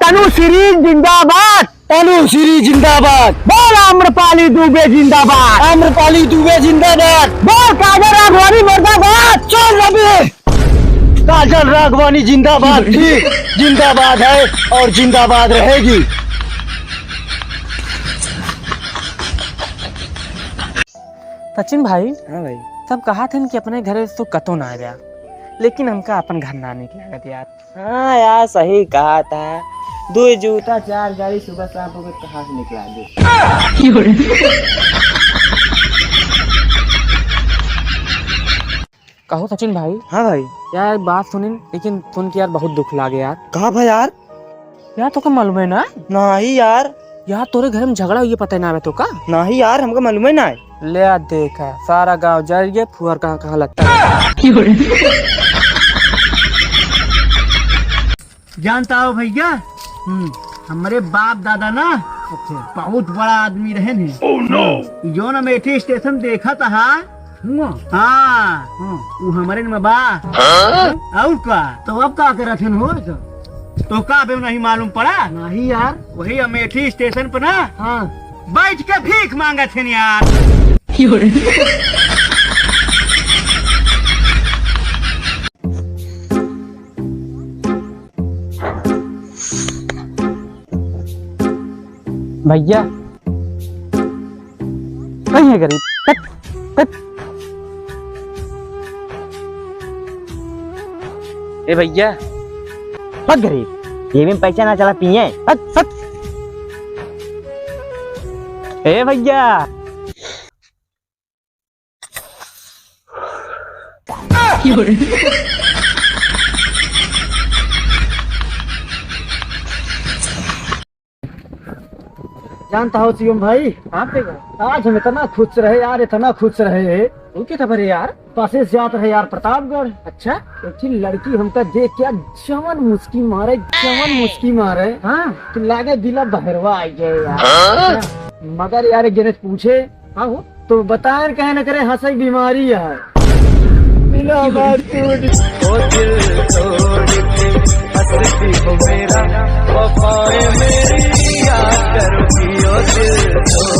तनु series जिंदाबाद, तनु series जिंदाबाद, बोल आम्रपाली दुबे जिंदाबाद, आम्रपाली दुबे जिंदाबाद, बोल काजल राघवानी मुर्दाबाद। चल रवि, काजल राघवानी जिंदाबाद, ठीक जिंदाबाद है और जिंदाबाद रहेगी। सचिन भाई, हाँ भाई, सब कहा था कि अपने घर तो कतो ना आ गया, लेकिन हमका अपन घर ना निकला यार। हाँ यार सही कहा था, 2 जूता 4 गाड़ी सुबह शाम को कहाँ से निकला दे। कहो सचिन भाई, हाँ भाई, यार एक बात सुनी, लेकिन सुन के यार बहुत दुख लागे यार। कहा भाई यार? यार तो मालूम है ना? नहीं यार, यार तोरे घर में झगड़ा हुई पता ना है तो का? नहीं यार, हमको मालूम है ना है। ले आ देखा, सारा गांव जल गया, फुहर कहाँ कहाँ लगता है। जानता हो भैया, हमारे बाप दादा ना बहुत बड़ा आदमी रहे ने। जो ना मेठी स्टेशन देखा था, हाँ वो हमारे में बा। और का तो अब का करत हो तो का बे नहीं मालूम पड़ा? नहीं यार, वही अमेठी स्टेशन पर ना, हाँ बैठ के भीख मांगा थे यार। भैया कहीं है गरीब, ए भैया, बहुत गरीब, ये में पैसा ना चला पिए। ए भैया, जानता हो शिवम भाई, आज हम इतना खुश रहे यार, इतना खुश रहे। वो क्या था यार? पासे से जाते रहे यार प्रतापगढ़। अच्छा, एक लड़की हमका देख क्या जवन मुस्की मारे, जवन मुस्की मारे, हाँ तो लागे दिला बहरवा आई गए यार। मगर यार गणेश पूछे, हाँ तो बताए कहे न करे हंसी बीमारी है। दिल तोड़ के हंसती हो मेरा, वफाएं मेरी याद करोगी ओ दिल।